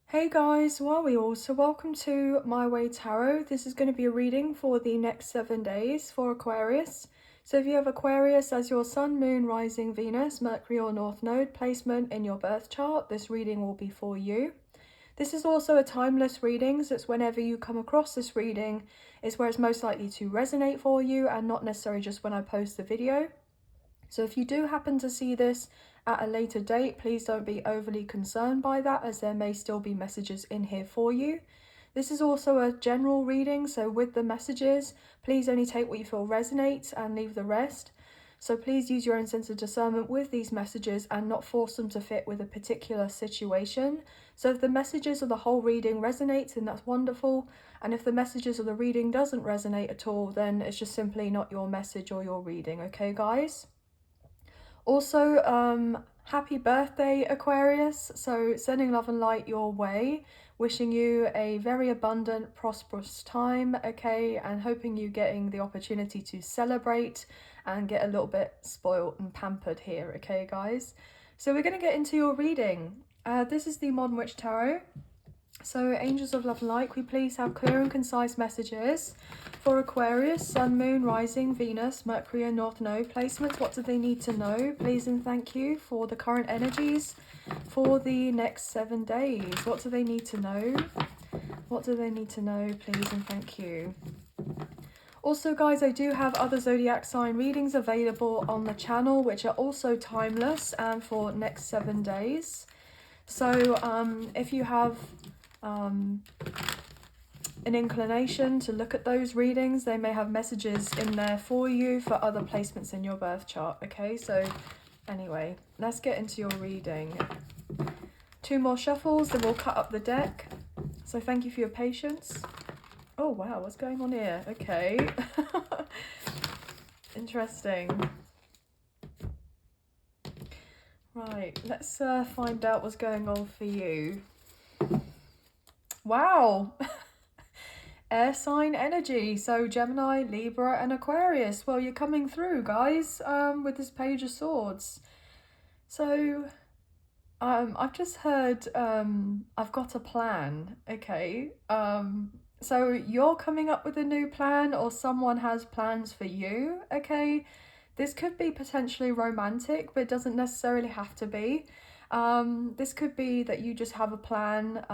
Hey guys, how are we all? So welcome to My Way Tarot. This is going to be a reading for the next 7 days for Aquarius. So if you have Aquarius as your sun, moon, rising, Venus, Mercury or North Node placement in your birth chart, this reading will be for you. This is also a timeless reading, so it's whenever you come across this reading is where it's most likely to resonate for you and not necessarily just when I post the video. So if you do happen to see this at a later date, please don't be overly concerned by that, as there may still be messages in here for you. This is also a general reading, so with the messages, please only take what you feel resonates and leave the rest. So please use your own sense of discernment with these messages and not force them to fit with a particular situation. So if the messages of the whole reading resonates, then that's wonderful. And if the messages of the reading doesn't resonate at all, then it's just simply not your message or your reading, okay guys? Also, happy birthday, Aquarius. So sending love and light your way, wishing you a very abundant, prosperous time, okay, and hoping you getting the opportunity to celebrate and get a little bit spoiled and pampered here, okay, guys? So we're going to get into your reading. This is the Modern Witch Tarot. So, angels of love and light, we please have clear and concise messages for Aquarius, Sun, Moon, Rising, Venus, Mercury and North Node placements. What do they need to know? Please and thank you for the current energies for the next 7 days. What do they need to know? What do they need to know? Please and thank you. Also, guys, I do have other zodiac sign readings available on the channel, which are also timeless and for next 7 days. So, if you have an inclination to look at those readings, they may have messages in there for you for other placements in your birth chart, okay? So anyway, let's get into your reading. 2 more shuffles, then we'll cut up the deck. So thank you for your patience. Oh wow, what's going on here? Okay. Interesting. Right, let's find out what's going on for you. Wow. Air sign energy, so Gemini, Libra and Aquarius. Well, you're coming through, guys, with this Page of Swords. So I've just heard I've got a plan, okay? So you're coming up with a new plan, or someone has plans for you, okay? This could be potentially romantic, but it doesn't necessarily have to be. This could be that you just have a plan,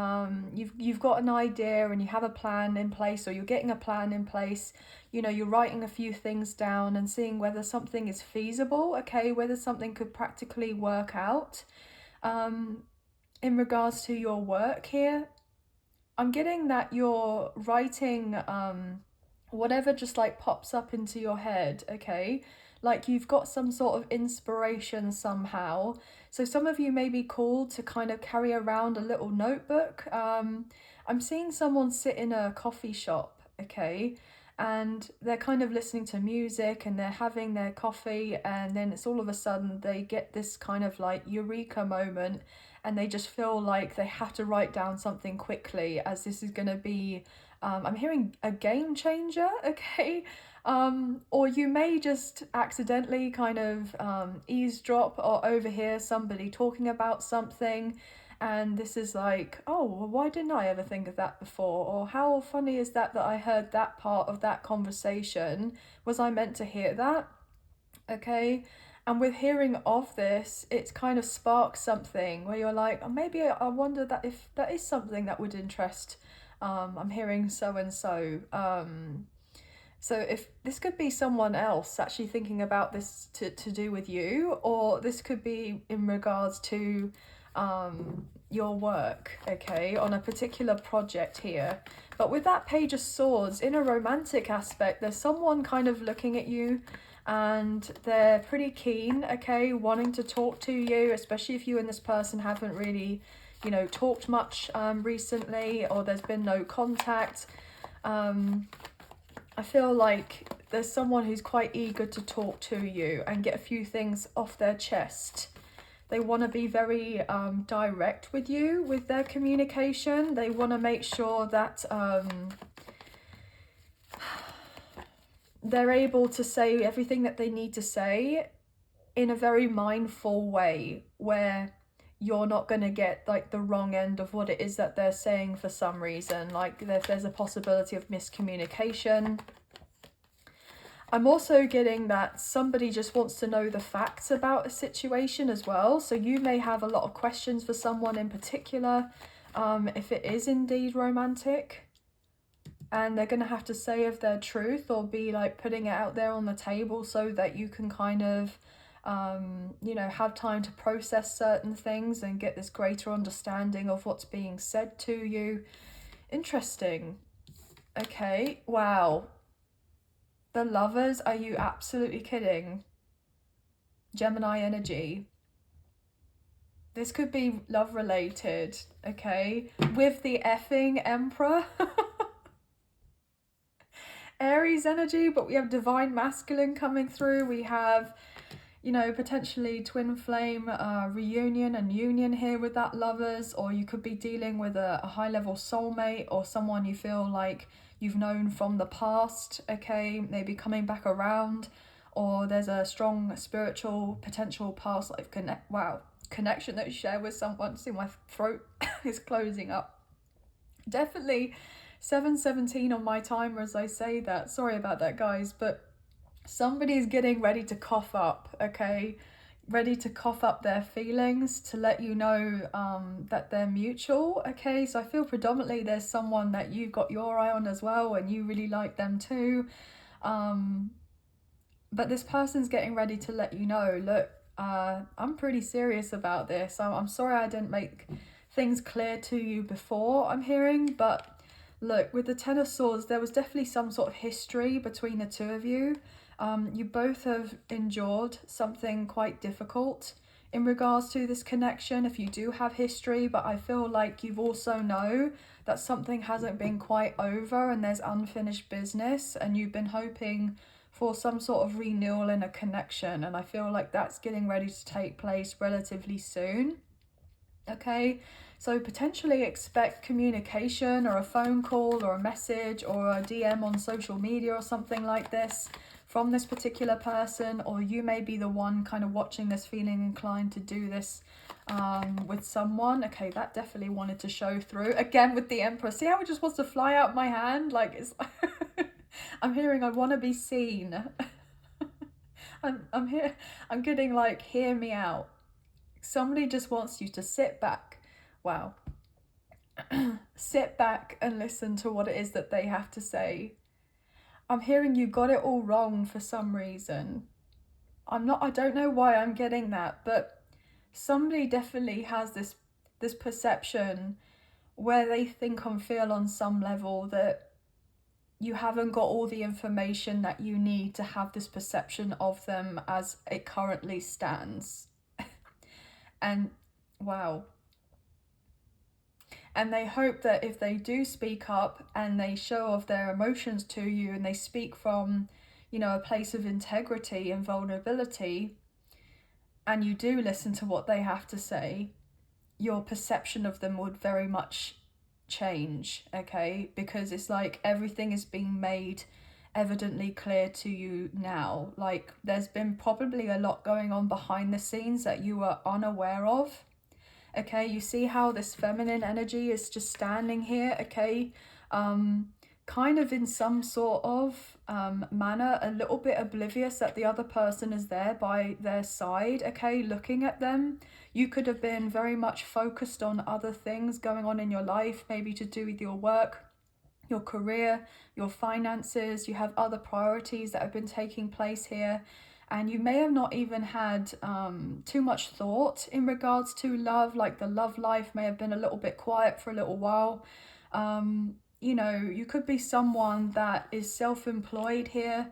you've got an idea and you have a plan in place, or you're getting a plan in place, you know, you're writing a few things down and seeing whether something is feasible, okay, whether something could practically work out. In regards to your work here, I'm getting that you're writing whatever just like pops up into your head, okay? Like you've got some sort of inspiration somehow. So some of you may be called to kind of carry around a little notebook. I'm seeing someone sit in a coffee shop, okay? And they're kind of listening to music and they're having their coffee, and then it's all of a sudden they get this kind of like eureka moment and they just feel like they have to write down something quickly, as this is going to be I'm hearing a game changer, okay? Or you may just accidentally kind of eavesdrop or overhear somebody talking about something, and this is like, oh, well, why didn't I ever think of that before? Or how funny is that I heard that part of that conversation? Was I meant to hear that? Okay. And with hearing of this, it's kind of sparks something where you're like, oh, maybe I wonder that if that is something that would interest I'm hearing so and so. So if this could be someone else actually thinking about this to do with you, or this could be in regards to your work, okay, on a particular project here. But with that Page of Swords, in a romantic aspect, there's someone kind of looking at you and they're pretty keen, okay, wanting to talk to you, especially if you and this person haven't really, you know, talked much recently, or there's been no contact. I feel like there's someone who's quite eager to talk to you and get a few things off their chest. They want to be very direct with you with their communication. They want to make sure that they're able to say everything that they need to say in a very mindful way, where you're not going to get like the wrong end of what it is that they're saying for some reason. Like there's a possibility of miscommunication. I'm also getting that somebody just wants to know the facts about a situation as well. So you may have a lot of questions for someone in particular, if it is indeed romantic. And they're going to have to say of their truth or be like putting it out there on the table so that you can kind of, you know, have time to process certain things and get this greater understanding of what's being said to you. Interesting. Okay, wow. The Lovers, are you absolutely kidding? Gemini energy. This could be love related, okay? With the effing Emperor. Aries energy, but we have divine masculine coming through. We have, you know, potentially twin flame reunion and union here with that Lovers, or you could be dealing with a high level soulmate or someone you feel like you've known from the past, okay, maybe coming back around, or there's a strong spiritual potential past life connection that you share with someone. See, my throat is closing up. Definitely 7:17 on my timer as I say that. Sorry about that, guys, but somebody's getting ready to cough up, okay? Ready to cough up their feelings to let you know that they're mutual, okay? So I feel predominantly there's someone that you've got your eye on as well and you really like them too. But this person's getting ready to let you know, look, I'm pretty serious about this. I'm sorry I didn't make things clear to you before, I'm hearing, but look, with the Ten of Swords, there was definitely some sort of history between the two of you. You both have endured something quite difficult in regards to this connection, if you do have history, but I feel like you've also know that something hasn't been quite over and there's unfinished business, and you've been hoping for some sort of renewal in a connection, and I feel like that's getting ready to take place relatively soon. Okay, so potentially expect communication or a phone call or a message or a DM on social media or something like this from this particular person, or you may be the one kind of watching this feeling inclined to do this with someone. Okay, that definitely wanted to show through. Again with the Emperor, see how it just wants to fly out my hand? Like it's I'm hearing I want to be seen. I'm here, I'm getting like, hear me out. Somebody just wants you to sit back. Wow. Sit back and listen to what it is that they have to say. I'm hearing you got it all wrong for some reason. I don't know why I'm getting that, but somebody definitely has this perception where they think and feel on some level that you haven't got all the information that you need to have this perception of them as it currently stands. And wow. And they hope that if they do speak up and they show off their emotions to you and they speak from, you know, a place of integrity and vulnerability, and you do listen to what they have to say, your perception of them would very much change, okay? Because it's like everything is being made evidently clear to you now. Like there's been probably a lot going on behind the scenes that you were unaware of. Okay, you see how this feminine energy is just standing here, okay? Kind of in some sort of manner, a little bit oblivious that the other person is there by their side, okay, looking at them. You could have been very much focused on other things going on in your life, maybe to do with your work, your career, your finances. You have other priorities that have been taking place here. And you may have not even had too much thought in regards to love, like the love life may have been a little bit quiet for a little while. You know, you could be someone that is self-employed here,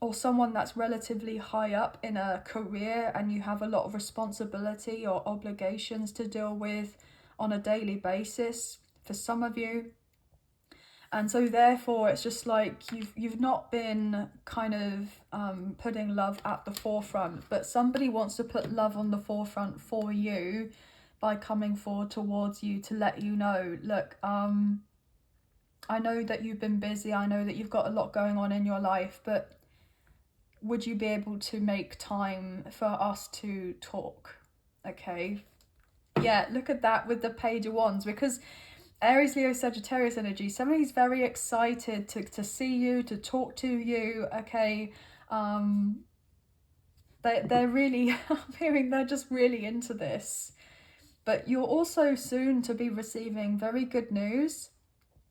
or someone that's relatively high up in a career and you have a lot of responsibility or obligations to deal with on a daily basis for some of you. And so therefore it's just like you've not been kind of putting love at the forefront, but somebody wants to put love on the forefront for you by coming forward towards you to let you know, look, I know that you've been busy, I know that you've got a lot going on in your life, but would you be able to make time for us to talk? okay? Yeah, look at that with the Page of Wands, because Aries, Leo, Sagittarius energy, somebody's very excited to see you, to talk to you, okay? They're really, I'm hearing they're just really into this. But you're also soon to be receiving very good news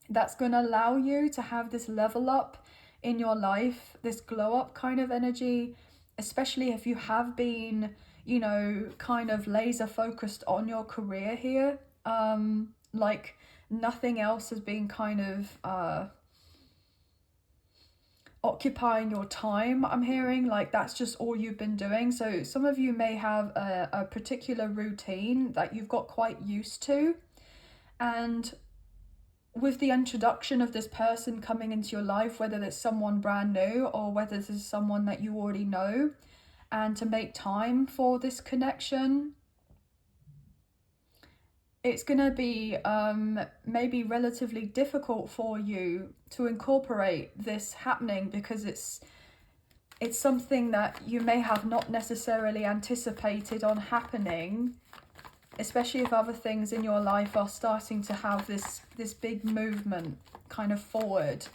that's going to allow you to have this level up in your life, this glow up kind of energy, especially if you have been, you know, kind of laser focused on your career here. Like nothing else has been kind of occupying your time, I'm hearing, like that's just all you've been doing. So some of you may have a particular routine that you've got quite used to, and with the introduction of this person coming into your life, whether it's someone brand new or whether this is someone that you already know, and to make time for this connection, it's going to be maybe relatively difficult for you to incorporate this happening, because it's something that you may have not necessarily anticipated on happening, especially if other things in your life are starting to have this big movement kind of forward.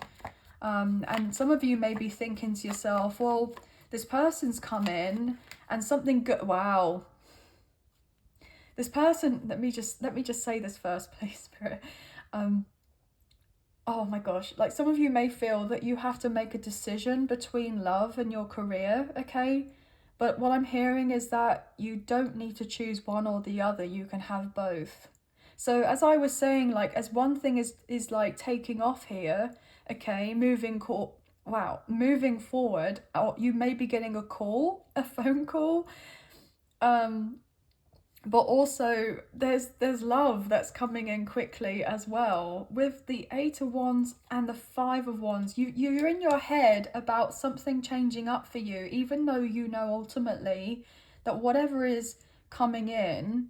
And some of you may be thinking to yourself, well, this person's come in and something good. Wow. This person, let me just say this first, please, Spirit. Oh my gosh, like some of you may feel that you have to make a decision between love and your career, okay? But what I'm hearing is that you don't need to choose one or the other, you can have both. So as I was saying, like as one thing is like taking off here, okay, moving forward, or you may be getting a phone call, but also there's love that's coming in quickly as well. With the 8 of Wands and the 5 of Wands, you're in your head about something changing up for you, even though you know ultimately that whatever is coming in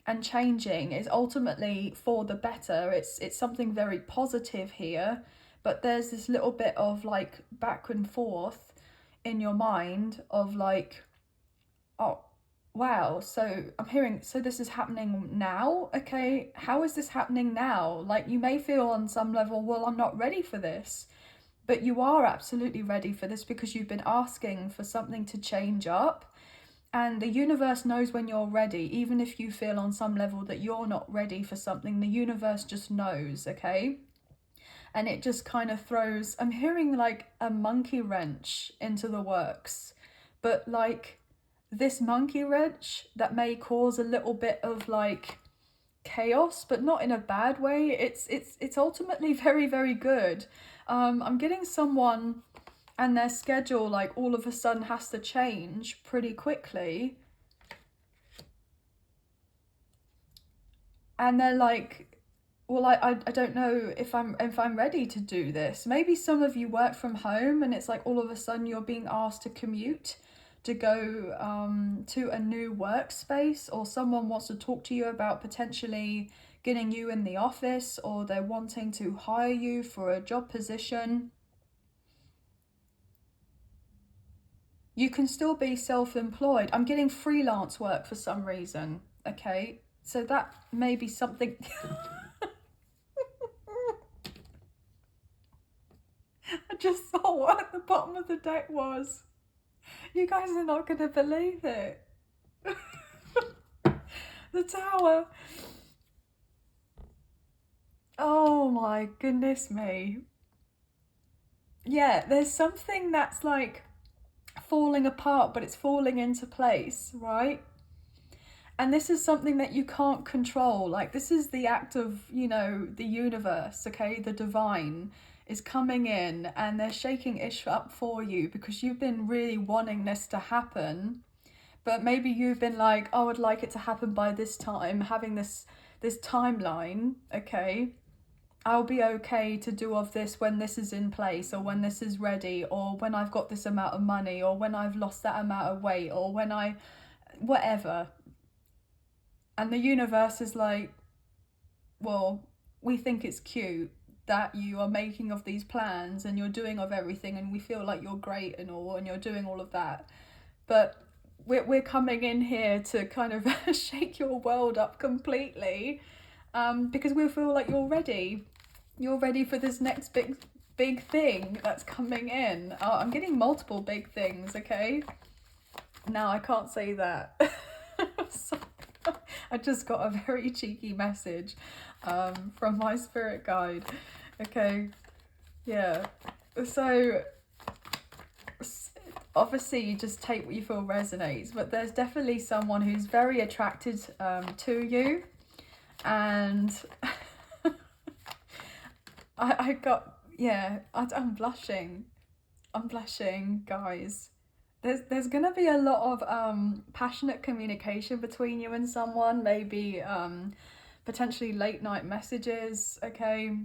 and changing is ultimately for the better. It's something very positive here, but there's this little bit of like back and forth in your mind of like, oh wow, so I'm hearing, so this is happening now, okay? How is this happening now? Like you may feel on some level, well, I'm not ready for this, but you are absolutely ready for this, because you've been asking for something to change up, and the universe knows when you're ready. Even if you feel on some level that you're not ready for something, the universe just knows, okay? And it just kind of throws, I'm hearing like a monkey wrench into the works, but like this monkey wrench that may cause a little bit of like chaos, but not in a bad way. It's ultimately very, very good. I'm getting someone and their schedule like all of a sudden has to change pretty quickly, and they're like, well, I don't know if I'm ready to do this. Maybe some of you work from home and it's like all of a sudden you're being asked to commute to go to a new workspace, or someone wants to talk to you about potentially getting you in the office, or they're wanting to hire you for a job position. You can still be self-employed. I'm getting freelance work for some reason, okay? So that may be something. I just saw what at the bottom of the deck was. You guys are not going to believe it. The Tower. Oh my goodness me. Yeah, there's something that's like falling apart, but it's falling into place, right? And this is something that you can't control. Like this is the act of, you know, the universe, okay? The divine is coming in and they're shaking ish up for you, because you've been really wanting this to happen. But maybe you've been like, oh, I would like it to happen by this time, having this timeline, okay? I'll be okay to do of this when this is in place, or when this is ready, or when I've got this amount of money, or when I've lost that amount of weight, or when whatever. And the universe is like, well, we think it's cute that you are making of these plans and you're doing of everything, and we feel like you're great and all, and you're doing all of that. But we're coming in here to kind of shake your world up completely, because we feel like you're ready. You're ready for this next big thing that's coming in. I'm getting multiple big things, okay? Now I can't say that. So, I just got a very cheeky message from my spirit guide. Okay, yeah. So obviously you just take what you feel resonates, but there's definitely someone who's very attracted to you, and I got, yeah, I'm blushing. I'm blushing, guys. There's gonna be a lot of passionate communication between you and someone, maybe potentially late night messages, okay?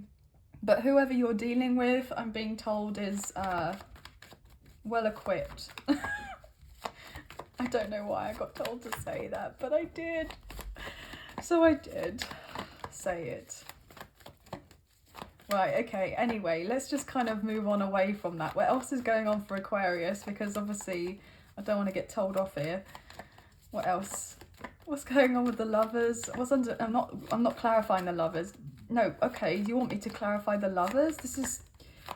But whoever you're dealing with, I'm being told, is well equipped. I don't know why I got told to say that, but I did. So I did say it. Right, okay, anyway, let's just kind of move on away from that. What else is going on for Aquarius? Because obviously I don't want to get told off here. What else? What's going on with the lovers? I'm not clarifying the lovers. No, okay, you want me to clarify the lovers? This is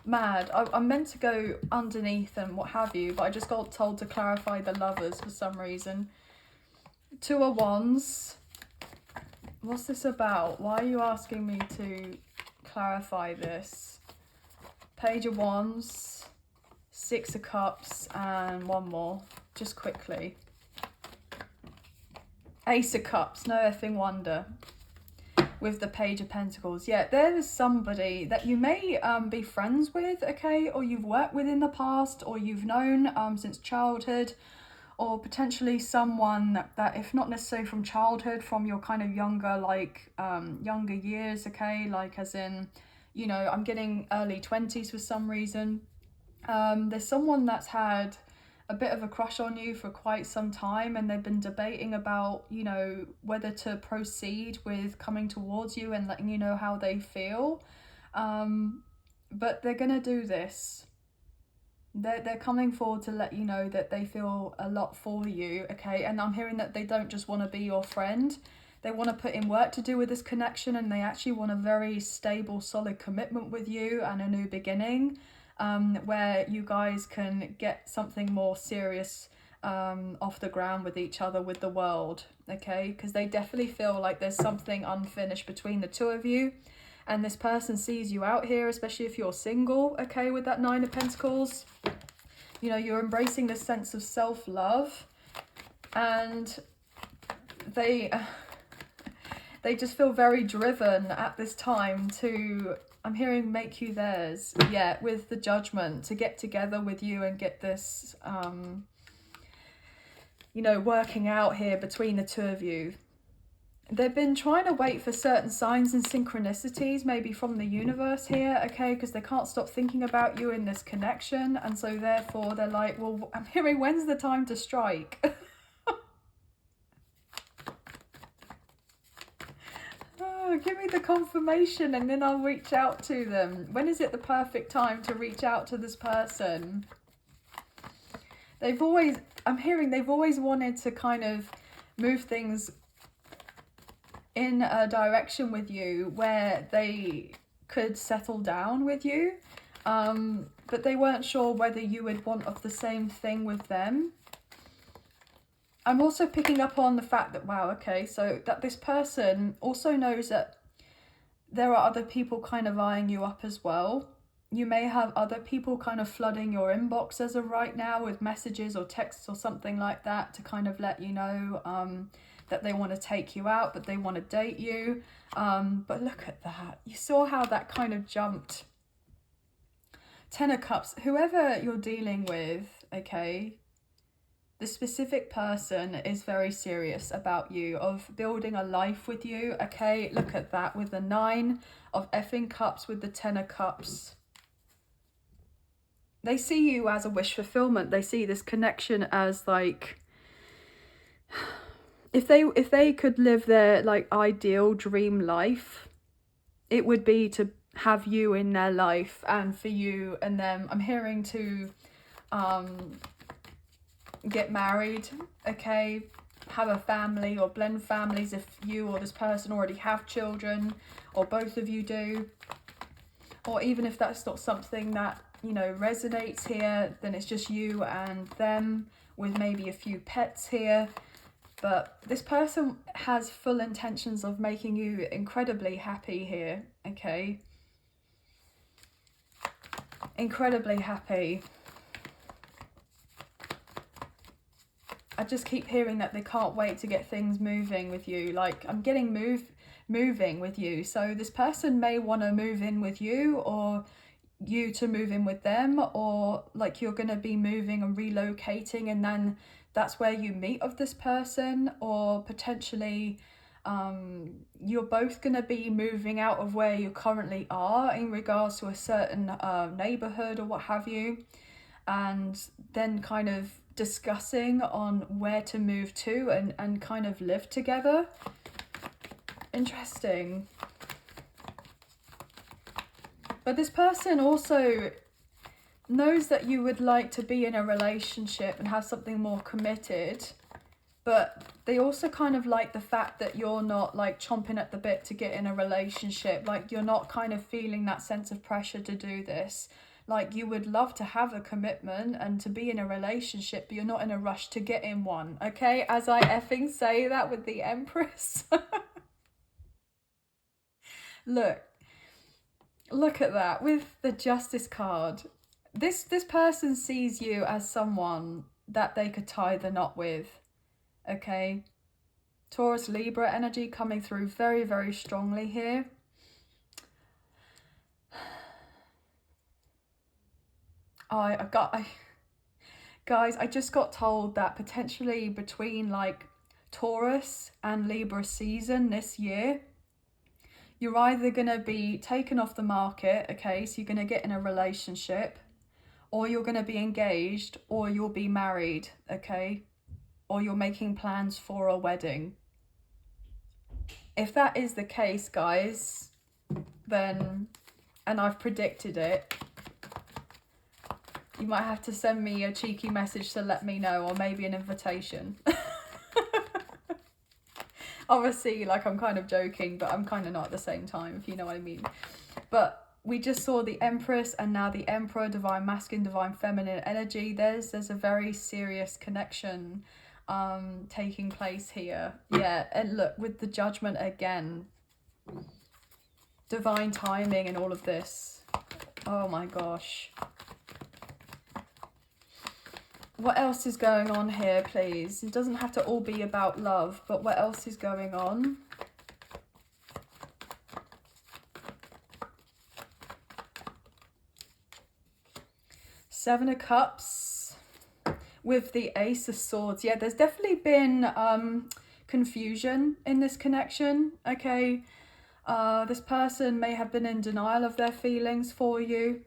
mad. I'm meant to go underneath and what have you, but I just got told to clarify the lovers for some reason. Two of Wands. What's this about? Why are you asking me to clarify this? Page of Wands, Six of Cups, and one more, just quickly. Ace of Cups, no effing wonder, with the Page of Pentacles. Yeah, there is somebody that you may be friends with, okay, or you've worked with in the past, or you've known since childhood, or potentially someone that if not necessarily from childhood, from your kind of younger, like younger years, okay, like as in, you know, I'm getting early 20s for some reason. There's someone that's had a bit of a crush on you for quite some time, and they've been debating about, you know, whether to proceed with coming towards you and letting you know how they feel. But they're gonna do this. They're coming forward to let you know that they feel a lot for you, okay? And I'm hearing that they don't just want to be your friend. They want to put in work to do with this connection, and they actually want a very stable, solid commitment with you and a new beginning, where you guys can get something more serious off the ground with each other, with the world, okay? Because they definitely feel like there's something unfinished between the two of you. And this person sees you out here, especially if you're single, okay, with that Nine of Pentacles. You know, you're embracing this sense of self-love, and they just feel very driven at this time to, I'm hearing, make you theirs. Yeah, with the Judgment, to get together with you and get this, you know, working out here between the two of you. They've been trying to wait for certain signs and synchronicities, maybe from the universe here, okay, because they can't stop thinking about you in this connection, and so therefore they're like, well, I'm hearing, when's the time to strike? Oh, give me the confirmation and then I'll reach out to them. When is it the perfect time to reach out to this person? They've always, I'm hearing they've always wanted to kind of move things in a direction with you where they could settle down with you, but they weren't sure whether you would want of the same thing with them. I'm also picking up on the fact that, wow, okay, so that this person also knows that there are other people kind of eyeing you up as well. You may have other people kind of flooding your inbox as of right now with messages or texts or something like that to kind of let you know that they want to take you out, that they want to date you. But look at that. You saw how that kind of jumped. Ten of Cups. Whoever you're dealing with, okay, the specific person is very serious about you, of building a life with you, okay? Look at that with the Nine of effing Cups with the Ten of Cups. They see you as a wish fulfillment. They see this connection as like, if they could live their like ideal dream life, it would be to have you in their life and for you and them. I'm hearing to get married, okay, have a family or blend families if you or this person already have children, or both of you do. Or even if that's not something that, you know, resonates here, then it's just you and them with maybe a few pets here. But this person has full intentions of making you incredibly happy here, okay? Incredibly happy. I just keep hearing that they can't wait to get things moving with you. Like, I'm getting moving with you. So this person may want to move in with you, or you to move in with them, or like you're going to be moving and relocating, and then that's where you meet of this person. Or potentially you're both going to be moving out of where you currently are in regards to a certain neighborhood or what have you, and then kind of discussing on where to move to and kind of live together. Interesting. But this person also knows that you would like to be in a relationship and have something more committed, but they also kind of like the fact that you're not like chomping at the bit to get in a relationship. Like, you're not kind of feeling that sense of pressure to do this. Like, you would love to have a commitment and to be in a relationship, but you're not in a rush to get in one, okay? As I effing say that with the Empress. Look at that with the Justice card. This person sees you as someone that they could tie the knot with, okay? Taurus, Libra energy coming through very, very strongly here. Guys, I just got told that potentially between like Taurus and Libra season this year, you're either going to be taken off the market, okay, so you're going to get in a relationship, or you're going to be engaged, or you'll be married, okay, or you're making plans for a wedding. If that is the case, guys, then, and I've predicted it, you might have to send me a cheeky message to let me know, or maybe an invitation. Obviously, like, I'm kind of joking, but I'm kind of not at the same time, if you know what I mean. But we just saw the Empress and now the Emperor, divine masculine, divine feminine energy. There's a very serious connection taking place here. Yeah, and look, with the Judgment again, divine timing and all of this. Oh my gosh. What else is going on here, please? It doesn't have to all be about love, but what else is going on? Seven of Cups with the Ace of Swords. Yeah, there's definitely been confusion in this connection, okay? This person may have been in denial of their feelings for you.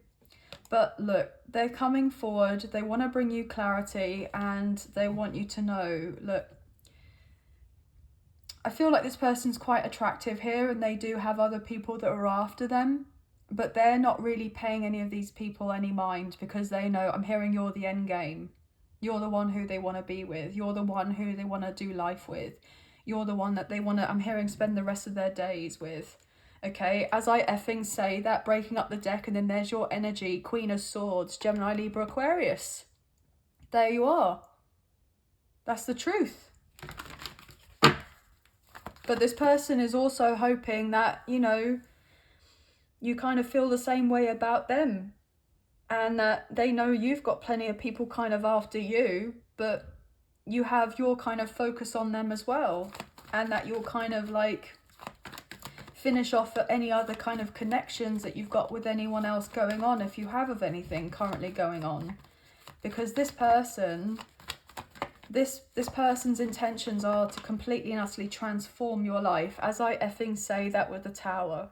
But look, they're coming forward, they want to bring you clarity, and they want you to know, look, I feel like this person's quite attractive here, and they do have other people that are after them, but they're not really paying any of these people any mind, because they know, I'm hearing you're the end game. You're the one who they want to be with. You're the one who they want to do life with. You're the one that they want to, I'm hearing, spend the rest of their days with. Okay, as I effing say that, breaking up the deck, and then there's your energy, Queen of Swords, Gemini, Libra, Aquarius. There you are. That's the truth. But this person is also hoping that, you know, you kind of feel the same way about them. And that they know you've got plenty of people kind of after you, but you have your kind of focus on them as well. And that you'll kind of like finish off at any other kind of connections that you've got with anyone else going on, if you have of anything currently going on. Because this person, this person's intentions are to completely and utterly transform your life, as I effing say that with the Tower.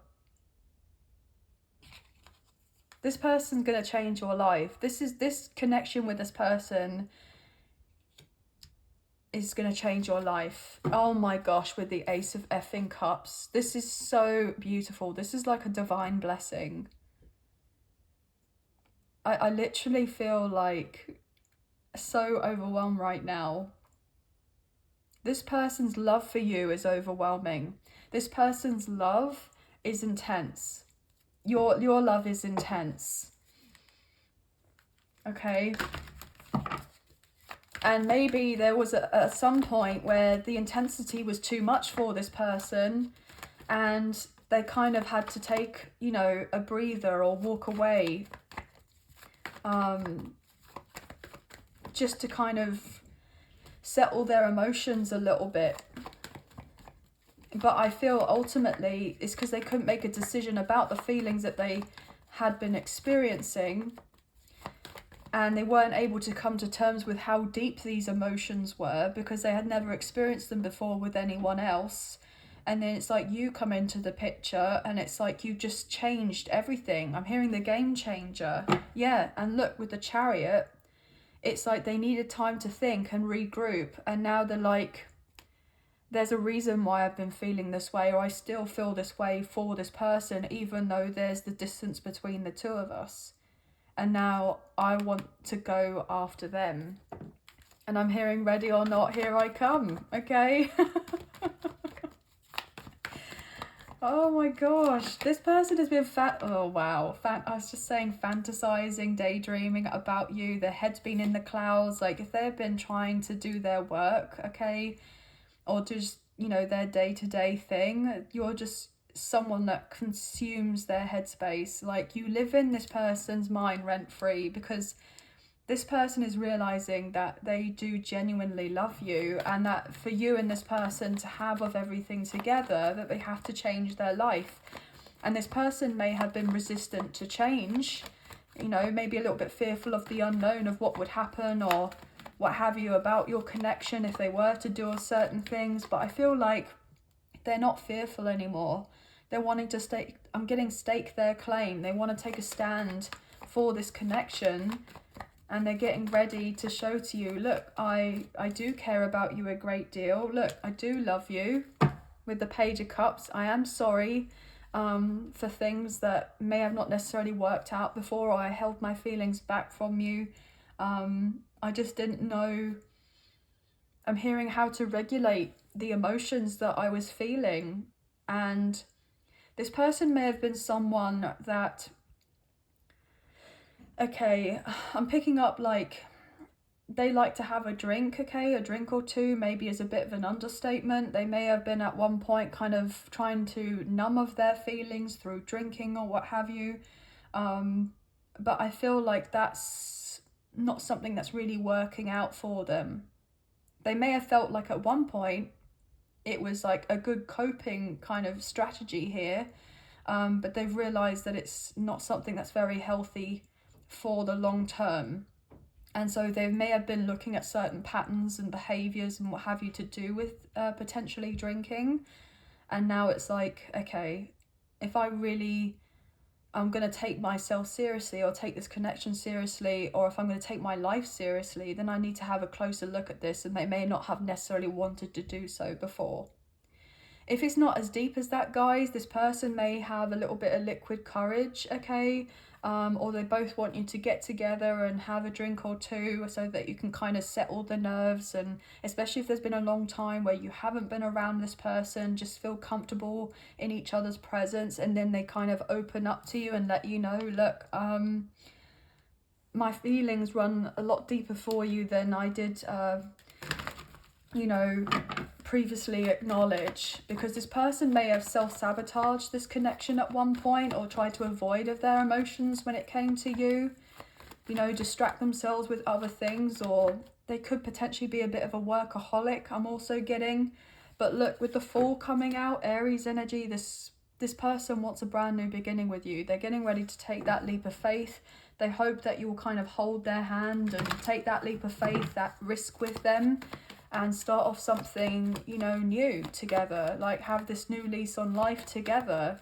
This person's going to change your life. This connection with this person is going to change your life. Oh my gosh, with the Ace of effing Cups. This is so beautiful. This is like a divine blessing. I literally feel like so overwhelmed right now. This person's love for you is overwhelming. This person's love is intense. Your love is intense. Okay. And maybe there was at some point where the intensity was too much for this person, and they kind of had to take, you know, a breather or walk away, just to kind of settle their emotions a little bit. But I feel ultimately it's because they couldn't make a decision about the feelings that they had been experiencing, and they weren't able to come to terms with how deep these emotions were because they had never experienced them before with anyone else. And then it's like you come into the picture and it's like you just changed everything. I'm hearing the game changer. Yeah, and look, with the Chariot, it's like they needed time to think and regroup, and now they're like, there's a reason why I've been feeling this way, or I still feel this way for this person, even though there's the distance between the two of us. And now I want to go after them. And I'm hearing, ready or not, here I come, okay? Oh my gosh, this person has been I was just saying fantasizing, daydreaming about you. Their head's been in the clouds. Like, if they've been trying to do their work, okay, or just, you know, their day-to-day thing, you're just someone that consumes their headspace. Like, you live in this person's mind rent-free, because this person is realizing that they do genuinely love you, and that for you and this person to have of everything together, that they have to change their life. And this person may have been resistant to change, you know, maybe a little bit fearful of the unknown, of what would happen or what have you about your connection if they were to do certain things. But I feel like they're not fearful anymore. They're wanting to stake their claim. They want to take a stand for this connection. And they're getting ready to show to you, look, I do care about you a great deal. Look, I do love you. With the Page of Cups, I am sorry for things that may have not necessarily worked out before, or I held my feelings back from you. I just didn't know. I'm hearing how to regulate the emotions that I was feeling. And this person may have been someone that, okay, I'm picking up like they like to have a drink, okay, a drink or two maybe is a bit of an understatement. They may have been at one point kind of trying to numb of their feelings through drinking or what have you. But I feel like that's not something that's really working out for them. They may have felt like at one point it was like a good coping kind of strategy here, but they've realized that it's not something that's very healthy for the long term. And so they may have been looking at certain patterns and behaviors and what have you to do with potentially drinking. And now it's like, okay, if I'm going to take myself seriously, or take this connection seriously, or if I'm going to take my life seriously, then I need to have a closer look at this. And they may not have necessarily wanted to do so before. If it's not as deep as that, guys, this person may have a little bit of liquid courage, okay? Or they both want you to get together and have a drink or two so that you can kind of settle the nerves. And especially if there's been a long time where you haven't been around this person, just feel comfortable in each other's presence. And then they kind of open up to you and let you know, look, my feelings run a lot deeper for you than I did, previously acknowledge, because this person may have self-sabotaged this connection at one point, or tried to avoid of their emotions when it came to you, distract themselves with other things, or they could potentially be a bit of a workaholic, I'm also getting. But look, with the Fool coming out, Aries energy, this person wants a brand new beginning with you. They're getting ready to take that leap of faith. They hope that you'll kind of hold their hand and take that leap of faith, that risk with them, and start off something, new together. Like, have this new lease on life together,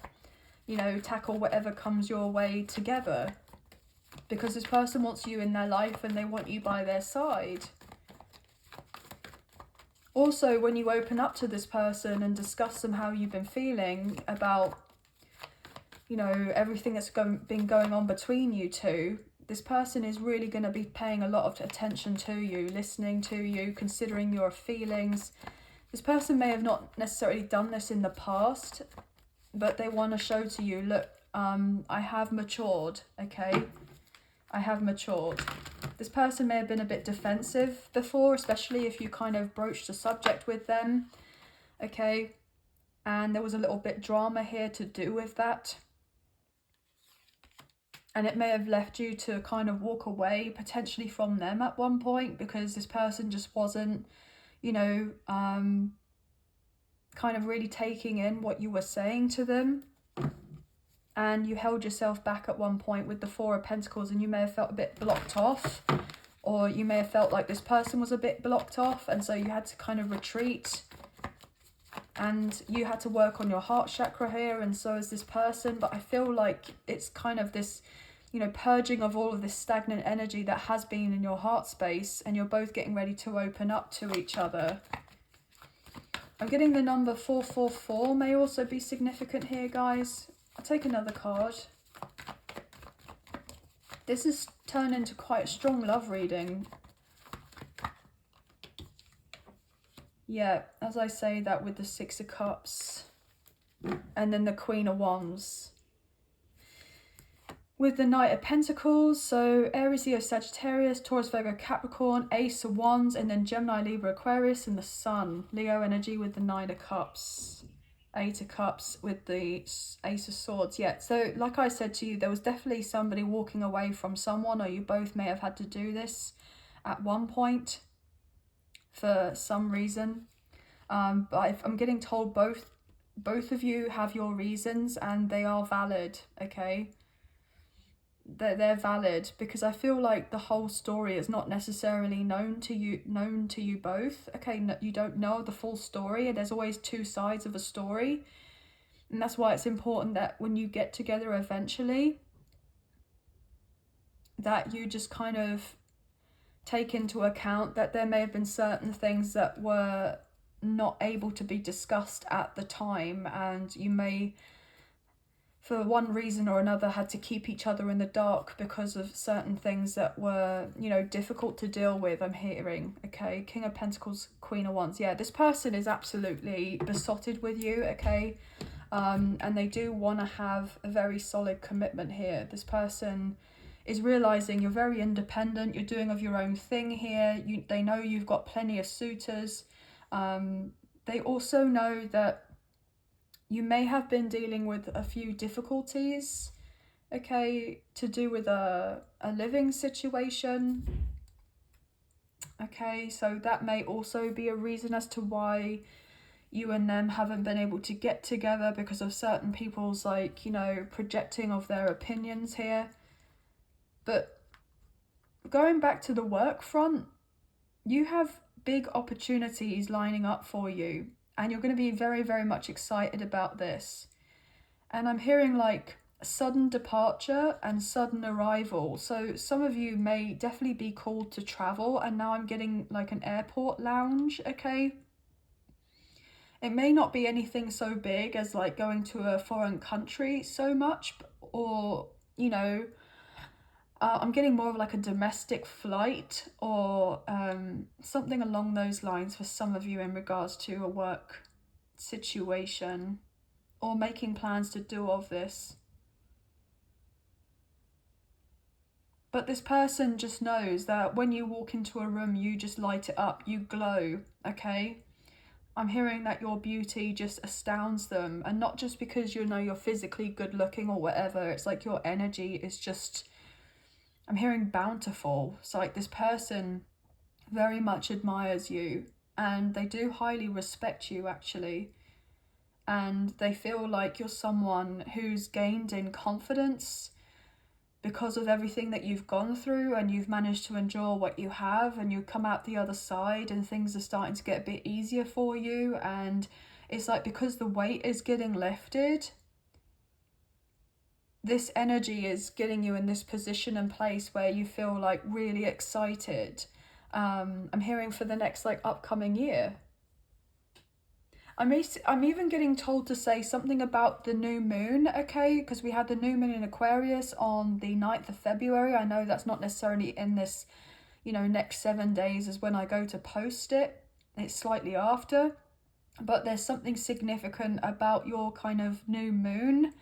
tackle whatever comes your way together. Because this person wants you in their life and they want you by their side. Also, when you open up to this person and discuss how you've been feeling about, everything that's been going on between you two, this person is really going to be paying a lot of attention to you, listening to you, considering your feelings. This person may have not necessarily done this in the past, but they want to show to you, look, I have matured, okay? I have matured. This person may have been a bit defensive before, especially if you kind of broached the subject with them, okay? And there was a little bit drama here to do with that. And it may have left you to kind of walk away potentially from them at one point, because this person just wasn't, you know, kind of really taking in what you were saying to them. And you held yourself back at one point with the Four of Pentacles, and you may have felt a bit blocked off, or you may have felt like this person was a bit blocked off, and so you had to kind of retreat, and you had to work on your heart chakra here, and so is this person. But I feel like it's kind of this, you know, purging of all of this stagnant energy that has been in your heart space, and you're both getting ready to open up to each other. I'm getting the number 444 may also be significant here, guys. I'll take another card. This has turned into quite a strong love reading. Yeah, as I say that with the Six of Cups and then the Queen of Wands. With the Knight of Pentacles, so Aries, Leo, Sagittarius, Taurus, Virgo, Capricorn, Ace of Wands, and then Gemini, Libra, Aquarius, and the Sun. Leo energy with the Nine of Cups. Eight of Cups with the Ace of Swords. Yeah, so like I said to you, there was definitely somebody walking away from someone, or you both may have had to do this at one point for some reason. But I'm getting told both of you have your reasons, and they are valid, okay? They're valid, because I feel like the whole story is not necessarily known to you both, okay? No, you don't know the full story, and there's always two sides of a story, and that's why it's important that when you get together eventually, that you just kind of take into account that there may have been certain things that were not able to be discussed at the time, and you may, for one reason or another, had to keep each other in the dark because of certain things that were, you know, difficult to deal with, I'm hearing, okay? King of Pentacles, Queen of Wands. Yeah, this person is absolutely besotted with you, okay? And they do want to have a very solid commitment here. This person is realizing you're very independent, you're doing of your own thing here. They know you've got plenty of suitors. They also know that you may have been dealing with a few difficulties, okay, to do with a living situation. Okay, so that may also be a reason as to why you and them haven't been able to get together, because of certain people's, like, you know, projecting of their opinions here. But going back to the work front, you have big opportunities lining up for you, and you're going to be very, very much excited about this. And I'm hearing like sudden departure and sudden arrival. So some of you may definitely be called to travel, and now I'm getting like an airport lounge, okay? It may not be anything so big as like going to a foreign country so much, or, you know, I'm getting more of like a domestic flight, or something along those lines for some of you in regards to a work situation, or making plans to do of this. But this person just knows that when you walk into a room, you just light it up, you glow, okay? I'm hearing that your beauty just astounds them, and not just because, you know, you're physically good looking or whatever. It's like your energy is just, I'm hearing bountiful. It's like this person very much admires you, and they do highly respect you, actually. And they feel like you're someone who's gained in confidence because of everything that you've gone through, and you've managed to endure what you have, and you come out the other side and things are starting to get a bit easier for you. And it's like, because the weight is getting lifted, this energy is getting you in this position and place where you feel like really excited. I'm hearing for the next like upcoming year. I'm even getting told to say something about the new moon, okay? Because we had the new moon in Aquarius on the 9th of February. I know that's not necessarily in this, you know, next 7 days is when I go to post it. It's slightly after. But there's something significant about your kind of new moon,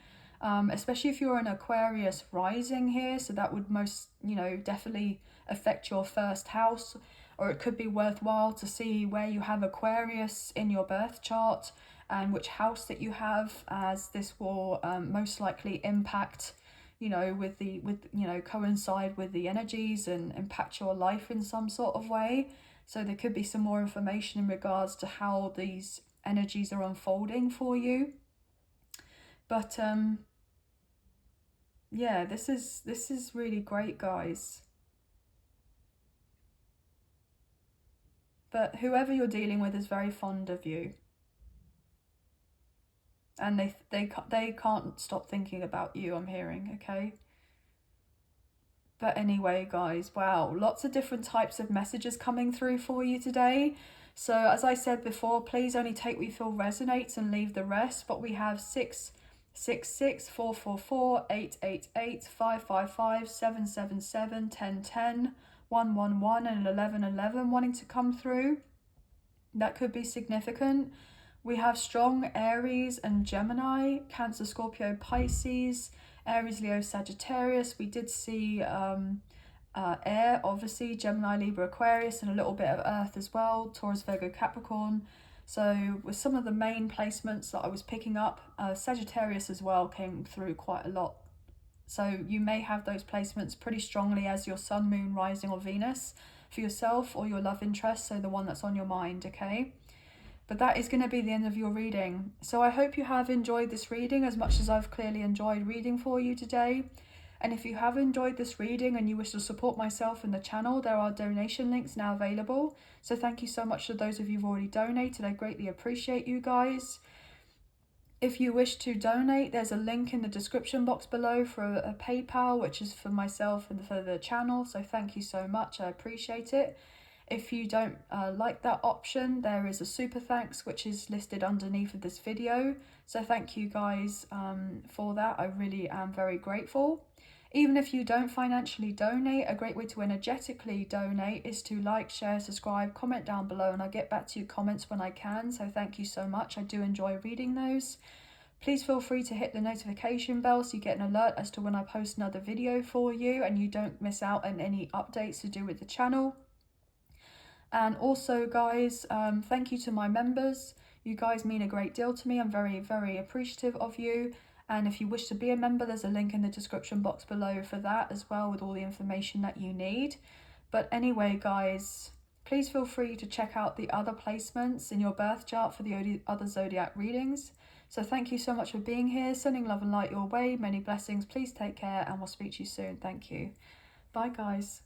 especially if you're an Aquarius rising here. So that would most, you know, definitely affect your first house, or it could be worthwhile to see where you have Aquarius in your birth chart and which house that you have, as this will most likely impact, you know, coincide with the energies and impact your life in some sort of way. So there could be some more information in regards to how these energies are unfolding for you. But yeah, this is really great, guys. But whoever you're dealing with is very fond of you, and they can't stop thinking about you, I'm hearing, okay? But anyway, guys, wow, lots of different types of messages coming through for you today. So as I said before, please only take what you feel resonates and leave the rest. But we have 666, 444, 888, 555, 777, 1010, 111 and 1111 wanting to come through. That could be significant. We have strong Aries and Gemini, Cancer, Scorpio, Pisces, Aries, Leo, Sagittarius. We did see air, obviously, Gemini, Libra, Aquarius, and a little bit of earth as well, Taurus, Virgo, Capricorn. So with some of the main placements that I was picking up, Sagittarius as well came through quite a lot. So you may have those placements pretty strongly as your sun, moon, rising, or Venus for yourself or your love interest, so the one that's on your mind, okay? But that is going to be the end of your reading. So I hope you have enjoyed this reading as much as I've clearly enjoyed reading for you today. And if you have enjoyed this reading and you wish to support myself and the channel, there are donation links now available. So thank you so much to those of you who've already donated. I greatly appreciate you guys. If you wish to donate, there's a link in the description box below for a PayPal, which is for myself and for the channel. So thank you so much. I appreciate it. If you don't like that option, there is a super thanks, which is listed underneath of this video. So thank you guys for that. I really am very grateful. Even if you don't financially donate, a great way to energetically donate is to like, share, subscribe, comment down below, and I'll get back to your comments when I can. So thank you so much. I do enjoy reading those. Please feel free to hit the notification bell so you get an alert as to when I post another video for you and you don't miss out on any updates to do with the channel. And also, guys, thank you to my members. You guys mean a great deal to me. I'm very, very appreciative of you. And if you wish to be a member, there's a link in the description box below for that as well, with all the information that you need. But anyway, guys, please feel free to check out the other placements in your birth chart for the other zodiac readings. So thank you so much for being here, sending love and light your way. Many blessings. Please take care and we'll speak to you soon. Thank you. Bye, guys.